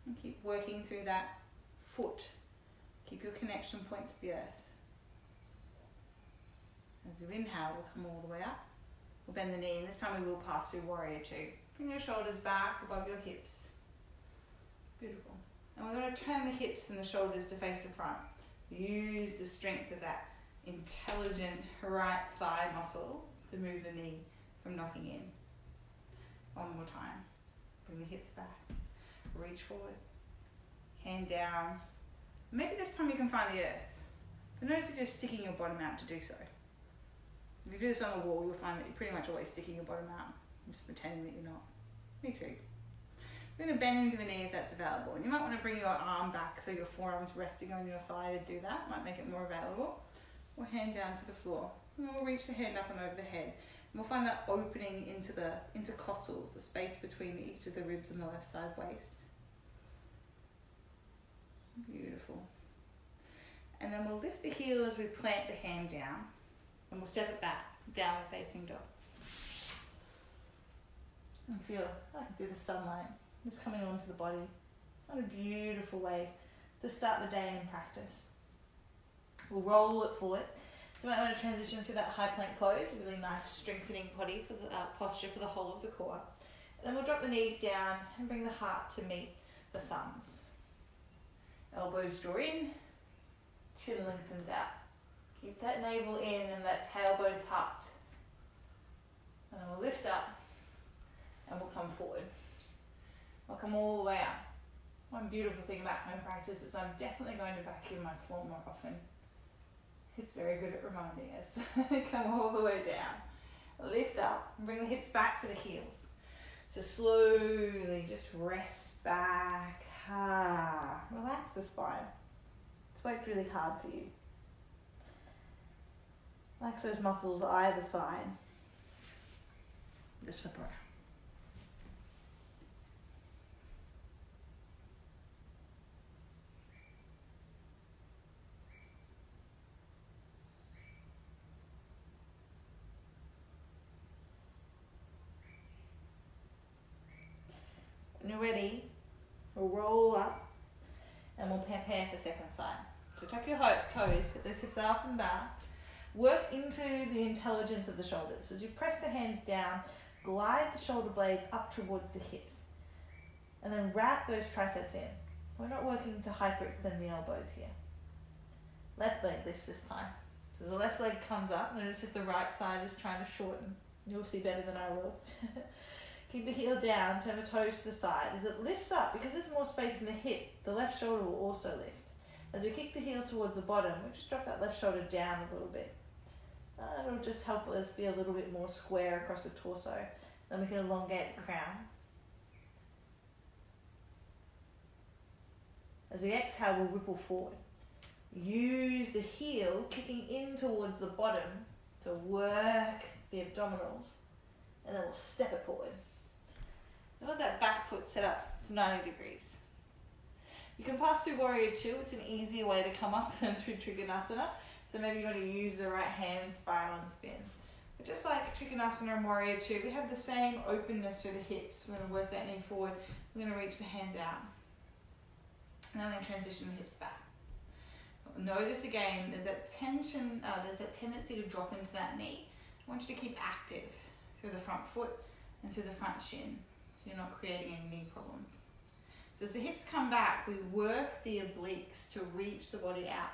B: And keep working through that foot. Keep your connection point to the earth. As you inhale, we'll come all the way up. We'll bend the knee, and this time we will pass through warrior two. Bring your shoulders back above your hips. Beautiful. And we're going to turn the hips and the shoulders to face the front. Use the strength of that intelligent right thigh muscle to move the knee from knocking in. One more time. Bring the hips back. Reach forward. Hand down. Maybe this time you can find the earth. But notice if you're sticking your bottom out to do so. If you do this on a wall, you'll find that you're pretty much always sticking your bottom out. Just pretending that you're not. Me too. You're going to bend into the knee if that's available. And you might want to bring your arm back so your forearm's resting on your thigh to do that. Might make it more available. Or hand down to the floor. And we'll reach the hand up and over the head. And we'll find that opening into the intercostals, the space between each of the ribs and the left side waist. Beautiful. And then we'll lift the heel as we plant the hand down. And we'll step it back, downward facing dog. And feel, I can see the sunlight just coming onto the body. What a beautiful way to start the day in practice. We'll roll it forward. So you might want to transition through that high plank pose, a really nice strengthening body for the posture for the whole of the core. And then we'll drop the knees down and bring the heart to meet the thumbs. Elbows draw in, chin lengthens out. Keep that navel in and that tailbone tucked. And then we'll lift up and we'll come forward. I'll come all the way up. One beautiful thing about home practice is I'm definitely going to vacuum my floor more often. It's very good at reminding us. Come all the way down. Lift up and bring the hips back to the heels. So slowly just rest back. Relax the spine. It's worked really hard for you. Relax those muscles either side. Just separate. When you're ready, we'll roll up and we'll prepare for second side. So tuck your toes, get those hips up and back. Work into the intelligence of the shoulders. So as you press the hands down, glide the shoulder blades up towards the hips. And then wrap those triceps in. We're not working to hyperextend the elbows here. Left leg lifts this time. So the left leg comes up. Notice if the right side is trying to shorten. You'll see better than I will. Keep the heel down, turn the toes to the side. As it lifts up, because there's more space in the hip, the left shoulder will also lift. As we kick the heel towards the bottom, we just drop that left shoulder down a little bit. It'll just help us be a little bit more square across the torso. Then we can elongate the crown. As we exhale, we'll ripple forward. Use the heel kicking in towards the bottom to work the abdominals, and then we'll step it forward. You want that back foot set up to 90 degrees. You can pass through Warrior 2. It's an easier way to come up than through Trikonasana. So maybe you want to use the right hand spiral and spin. But just like Trikonasana and Warrior 2, we have the same openness through the hips. We're going to work that knee forward. We're going to reach the hands out. And then we're going to transition the hips back. Notice again, there's that tension, there's that tendency to drop into that knee. I want you to keep active through the front foot and through the front shin, so you're not creating any knee problems. So as the hips come back, we work the obliques to reach the body out.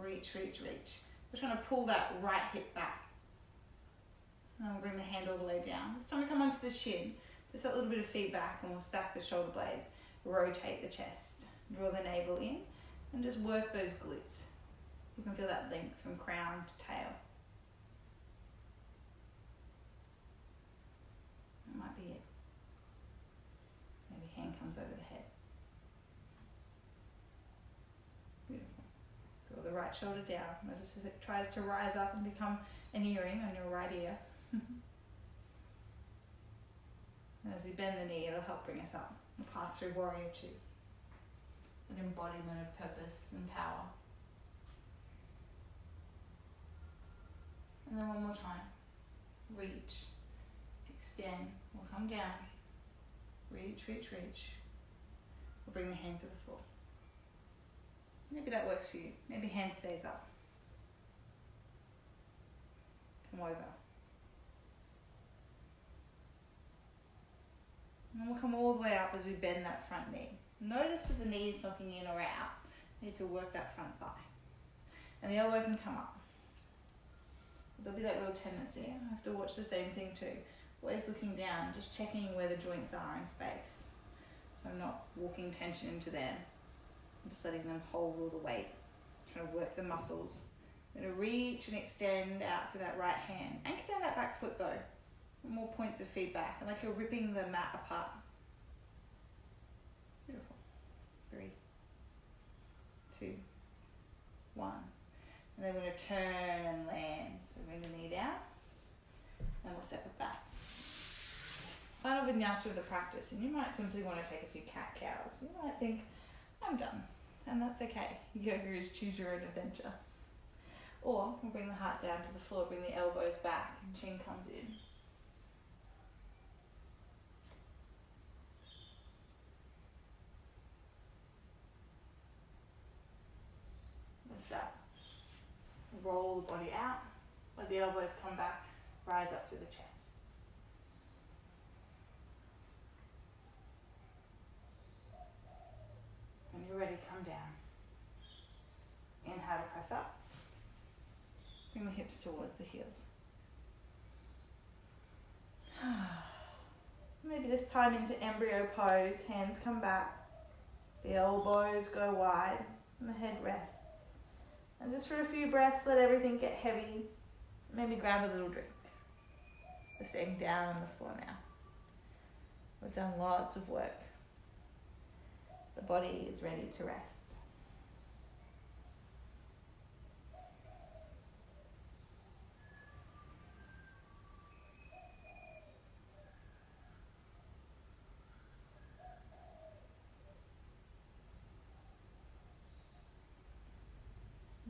B: Reach, reach, reach. We're trying to pull that right hip back. And we'll bring the hand all the way down. This time we come onto the shin, just that little bit of feedback, and we'll stack the shoulder blades, rotate the chest, draw the navel in, and just work those glutes. You can feel that length from crown to tail. That might be it. Maybe hand comes over the head. Beautiful. Draw the right shoulder down. Notice if it tries to rise up and become an earring on your right ear. And as we bend the knee, it'll help bring us up. We'll pass through Warrior 2. An embodiment of purpose and power. And then one more time. Reach, extend, we'll come down. Reach, reach, reach. We'll bring the hands to the floor. Maybe that works for you. Maybe hand stays up. Come over. And we'll come all the way up as we bend that front knee. Notice if the knee is knocking in or out. You need to work that front thigh. And the elbow can come up. There'll be that real tendency. I have to watch the same thing too. Always looking down, just checking where the joints are in space. So I'm not walking tension into them. I'm just letting them hold all the weight. Trying to work the muscles. I'm going to reach and extend out through that right hand. Anchor down that back foot though. More points of feedback, and like you're ripping the mat apart. Beautiful. 3, 2, 1. And then we're going to turn and land. So bring the knee down, and we'll step it back. Final vinyasa of the practice, and you might simply want to take a few cat-cows. You might think, I'm done, and that's okay. Yoga is choose your own adventure. Or we'll bring the heart down to the floor, bring the elbows back, and chin comes in. Lift up. Roll the body out. Let the elbows come back. Rise up through the chest. When you're ready, come down. Inhale to press up. Bring the hips towards the heels. Maybe this time into embryo pose. Hands come back. The elbows go wide and the head rests. And just for a few breaths, let everything get heavy. Maybe grab a little drink. We're sitting down on the floor now. We've done lots of work. The body is ready to rest.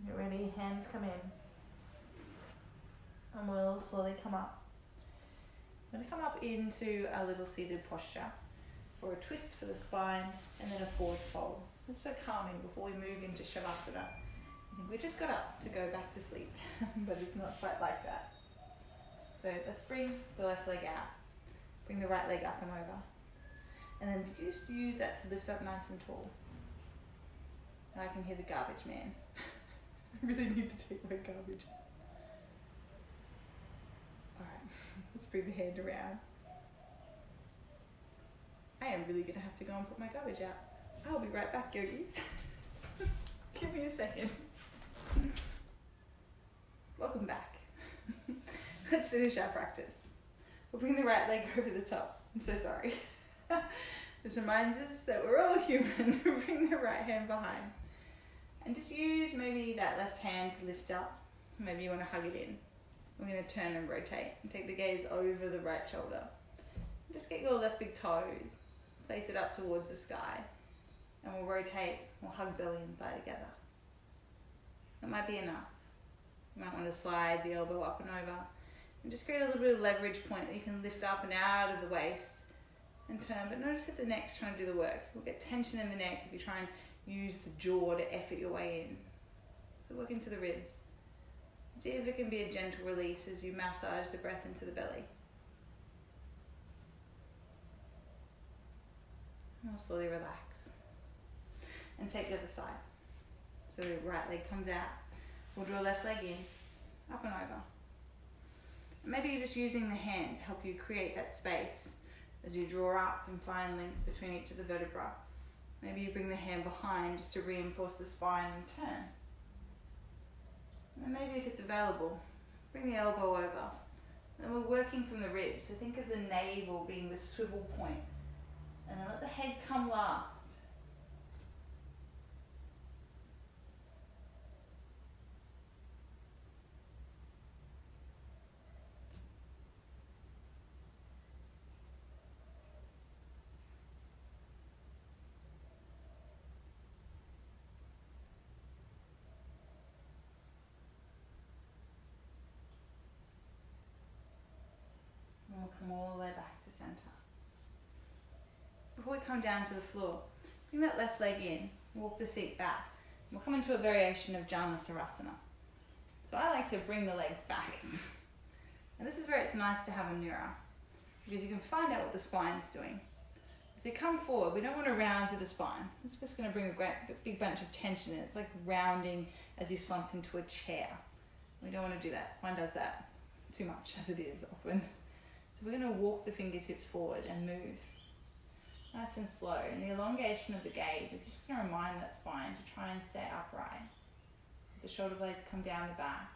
B: You're ready, hands come in. And we'll slowly come up. I'm going to come up into a little seated posture for a twist for the spine and then a forward fold. It's so calming before we move into Shavasana. I think we just got up to go back to sleep, but it's not quite like that. So let's bring the left leg out. Bring the right leg up and over. And then just use that to lift up nice and tall. And I can hear the garbage man. I really need to take my garbage. Alright, let's bring the hand around. I am really going to have to go and put my garbage out. I'll be right back, yogis. Give me a second. Welcome back. Let's finish our practice. We'll bring the right leg over the top. I'm so sorry. This reminds us that we're all human. Bring the right hand behind. And just use maybe that left hand to lift up. Maybe you want to hug it in. We're going to turn and rotate and take the gaze over the right shoulder. Just get your left big toes, place it up towards the sky, and we'll rotate, we'll hug belly and thigh together. That might be enough. You might want to slide the elbow up and over, and just create a little bit of leverage point that you can lift up and out of the waist and turn, but notice if the neck's trying to do the work. We'll get tension in the neck if you try and use the jaw to effort your way in. So work into the ribs. See if it can be a gentle release as you massage the breath into the belly. And we'll slowly relax. And take the other side. So the right leg comes out. We'll draw left leg in, up and over. Maybe you're just using the hand to help you create that space as you draw up and find length between each of the vertebrae. Maybe you bring the hand behind just to reinforce the spine and turn. And then maybe if it's available, bring the elbow over. And we're working from the ribs, so think of the navel being the swivel point. And then let the head come last. And we'll come all the way back to center. Before we come down to the floor, bring that left leg in, walk the seat back. We'll come into a variation of Janasarasana. So I like to bring the legs back. And this is where it's nice to have a mirror, because you can find out what the spine's doing. As you come forward, we don't want to round through the spine. It's just going to bring a big bunch of tension in. It's like rounding as you slump into a chair. We don't want to do that. Spine does that too much, as it is often. So we're going to walk the fingertips forward and move. Nice and slow, and the elongation of the gaze is just going to remind that spine to try and stay upright. The shoulder blades come down the back.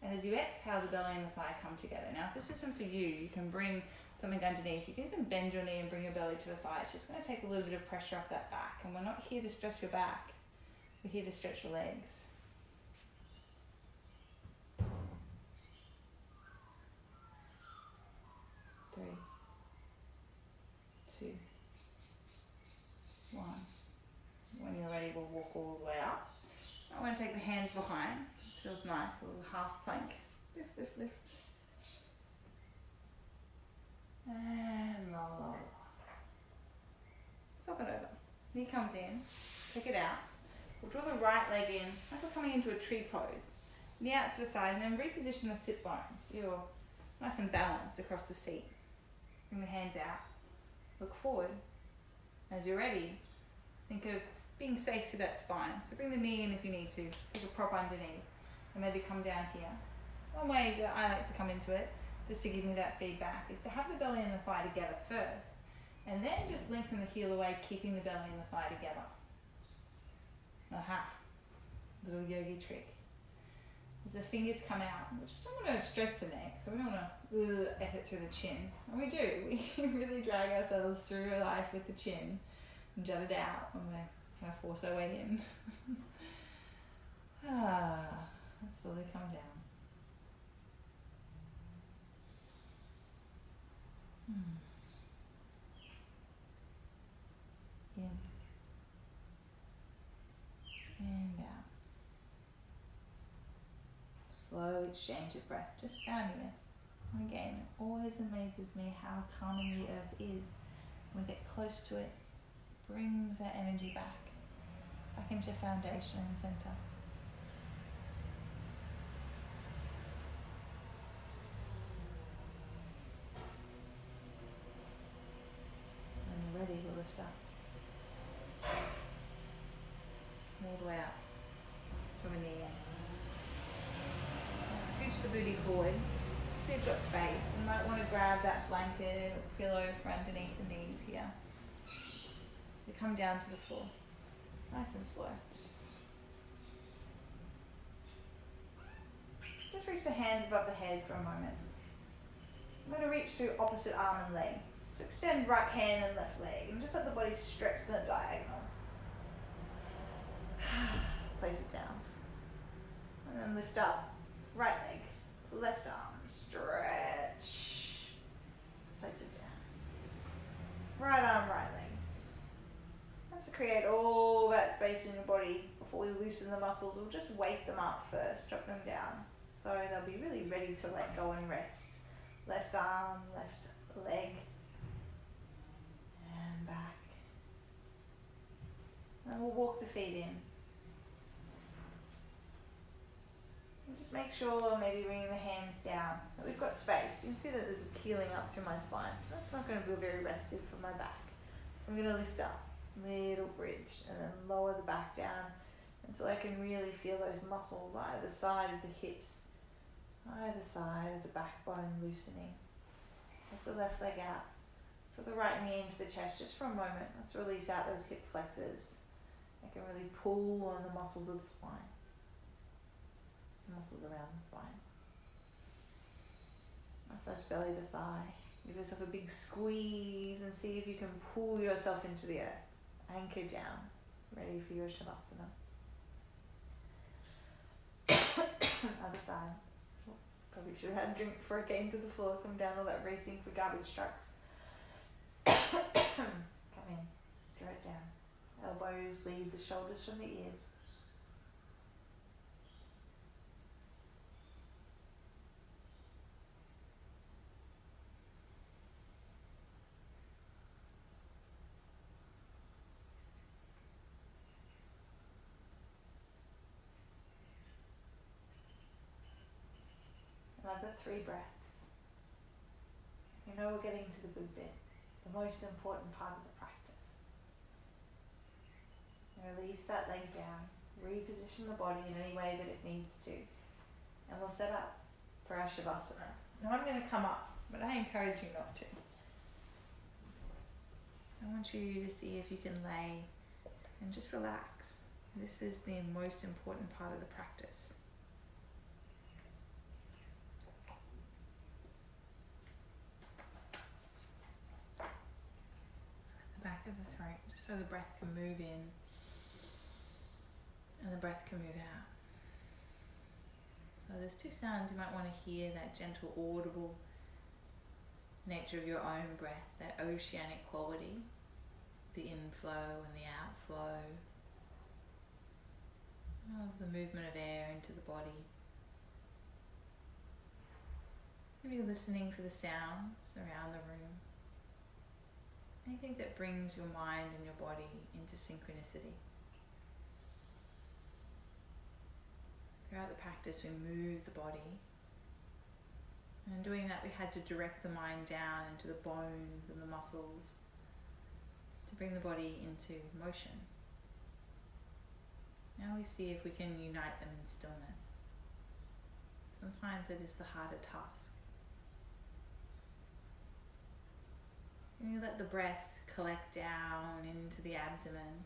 B: And as you exhale, the belly and the thigh come together. Now, if this isn't for you, you can bring something underneath. You can even bend your knee and bring your belly to the thigh. It's just going to take a little bit of pressure off that back. And we're not here to stretch your back. We're here to stretch your legs. 3, 2, 1. When you're ready, we'll walk all the way up. I want to take the hands behind. This feels nice, a little half plank. Lift, lift, lift. And lower, lower. Swap it over. Knee comes in, take it out. We'll draw the right leg in, like we're coming into a tree pose. Knee out to the side, and then reposition the sit bones. So you're nice and balanced across the seat. Bring the hands out. Look forward. As you're ready, think of being safe to that spine. So bring the knee in if you need to. Take a prop underneath. And maybe come down here. One way that I like to come into it, just to give me that feedback, is to have the belly and the thigh together first. And then just lengthen the heel away, keeping the belly and the thigh together. Aha. Little yogi trick. As the fingers come out, we just don't want to stress the neck, so we don't want to effort through the chin. And we do. We really drag ourselves through life with the chin and jut it out when we're trying to force our way in. Let's slowly come down. In and out. Slow exchange of breath, just groundiness. And again, it always amazes me how calming the earth is. When we get close to it, it brings that energy back into foundation and center. When you're ready, we'll lift up. All the way up from a knee in. Scooch the booty forward so you've got space. You might want to grab that blanket or pillow for underneath the knees here. You come down to the floor, nice and slow. Just reach the hands above the head for a moment. I'm going to reach through opposite arm and leg. So extend right hand and left leg and just let the body stretch in the diagonal. Place it down. And then lift up. Right leg, left arm, stretch. Place it down. Right arm, right leg. That's to create all that space in your body before we loosen the muscles. We'll just wake them up first, drop them down. So they'll be really ready to let go and rest. Left arm, left leg, and back. And we'll walk the feet in. And just make sure, maybe bringing the hands down, that we've got space. You can see that there's a peeling up through my spine. That's not going to be very restive for my back. So I'm going to lift up, little bridge, and then lower the back down until I can really feel those muscles either side of the hips, either side of the backbone loosening. Take the left leg out. Put the right knee into the chest just for a moment. Let's release out those hip flexors. I can really pull on the muscles of the spine. The muscles around the spine. Massage belly to thigh. Give yourself a big squeeze and see if you can pull yourself into the earth. Anchor down. Ready for your Shavasana. Other side. Probably should have had a drink before I came to the floor. Come down all that racing for garbage trucks. Come in. Draw it down. Elbows lead the shoulders from the ears. Another 3 breaths. You know we're getting to the good bit, the most important part of the practice. Release that leg down, reposition the body in any way that it needs to, and we'll set up for our Shavasana. Now I'm going to come up, but I encourage you not to. I want you to see if you can lay and just relax. This is the most important part of the practice. Back of the throat, just so the breath can move in and the breath can move out. So there's 2 sounds you might want to hear: that gentle, audible nature of your own breath, that oceanic quality, the inflow and the outflow of the movement of air into the body. Maybe listening for the sounds around the room. Anything that brings your mind and your body into synchronicity. Throughout the practice, we move the body. And in doing that, we had to direct the mind down into the bones and the muscles to bring the body into motion. Now we see if we can unite them in stillness. Sometimes it is the harder task. And you let the breath collect down into the abdomen,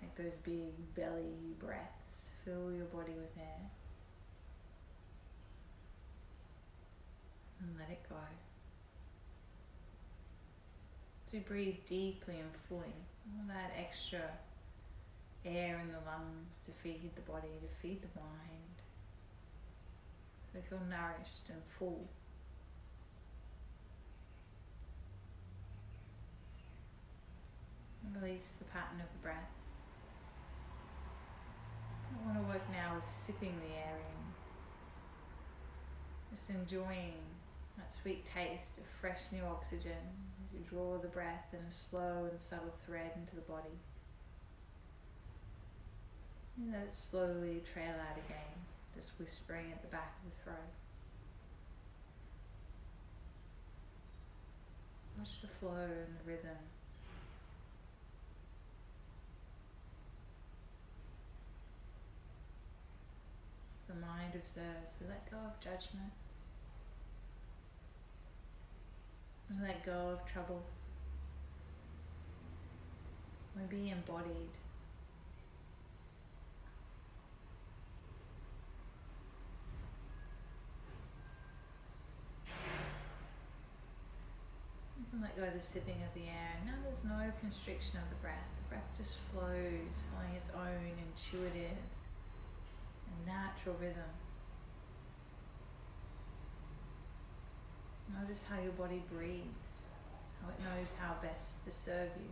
B: like those big belly breaths. Fill your body with air. And let it go. To breathe deeply and fully. All that extra air in the lungs to feed the body, to feed the mind. So feel nourished and full. Release the pattern of the breath. I want to work now with sipping the air in. Just enjoying that sweet taste of fresh new oxygen as you draw the breath in a slow and subtle thread into the body. And let it slowly trail out again, just whispering at the back of the throat. Watch the flow and the rhythm. The mind observes. We let go of judgment. We let go of troubles. We be embodied.
A: And let go of the sipping of the air. Now there's no constriction of the breath. The breath just flows, following its own intuitive and natural rhythm. Notice how your body breathes, how it knows how best to serve you.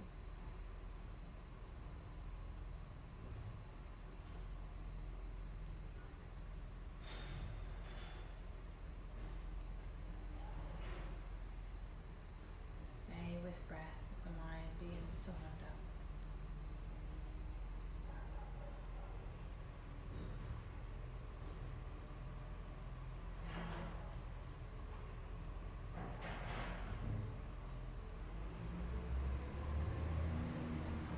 A: Stay with breath as the mind begins to wander.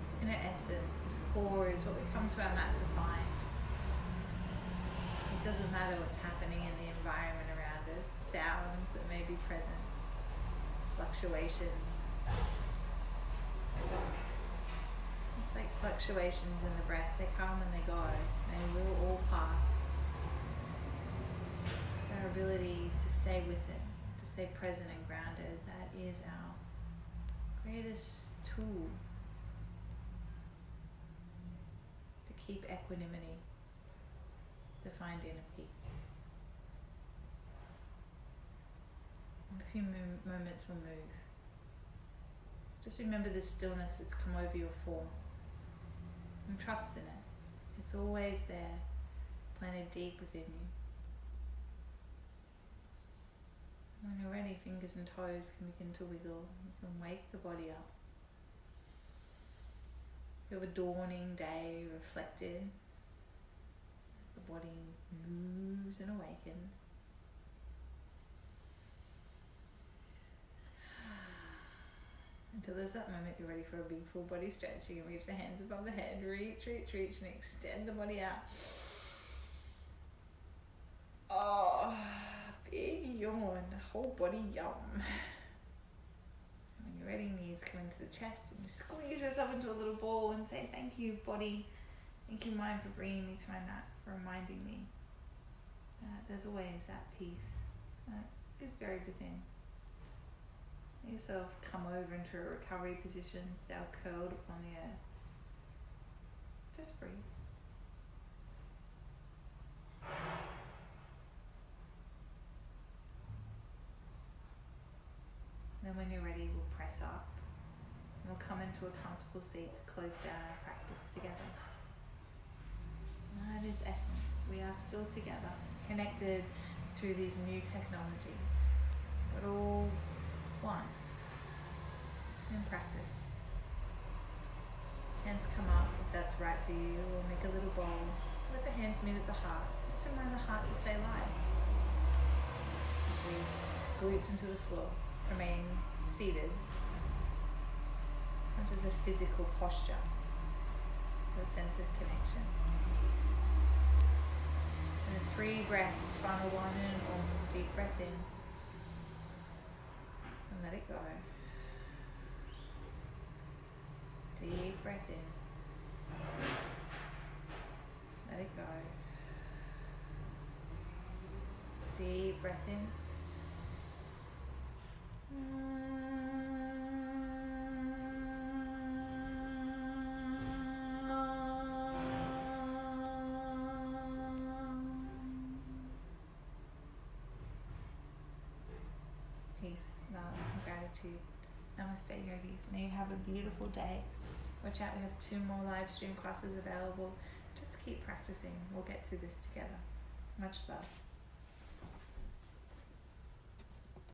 A: This inner essence, this core is what we come to our mat to find. It doesn't matter what's happening in the environment around us, sounds that may be present, fluctuation. It's like fluctuations in the breath. They come and they go. They will all pass. It's our ability to stay with it, to stay present and grounded. That is our greatest tool to keep equanimity, to find inner peace. And a few moments will move. Just remember the stillness that's come over your form and trust in it. It's always there, planted deep within you. When you're ready, fingers and toes can begin to wiggle. You can wake the body up. Feel the dawning day reflected as the body moves and awakens. Until there's that moment you're ready for a big full body stretch. You can reach the hands above the head, reach, and extend the body out. Oh, big yawn, whole body yum. When you're ready, knees come into the chest and you squeeze yourself into a little ball and say, thank you body, thank you mind for bringing me to my mat, for reminding me that there's always that peace that is buried within. Let yourself come over into a recovery position, stay curled upon the earth. Just breathe. Then when you're ready, we'll press up and we'll come into a comfortable seat to close down our practice together. And that is essence. We are still together, connected through these new technologies, but all one in practice. Hands come up if that's right for you, or make a little bowl. Let the hands meet at the heart. Just remind the heart to stay light. The glutes into the floor. Remain seated. It's not just a physical posture, but a sense of connection. And 3 breaths, final one in, or deep breath in. And let it go. Deep breath in. Let it go. Deep breath in. Peace, love, and gratitude. Namaste, yogis. May you have a beautiful day. Watch out, we have 2 more live stream classes available. Just keep practicing. We'll get through this together. Much love.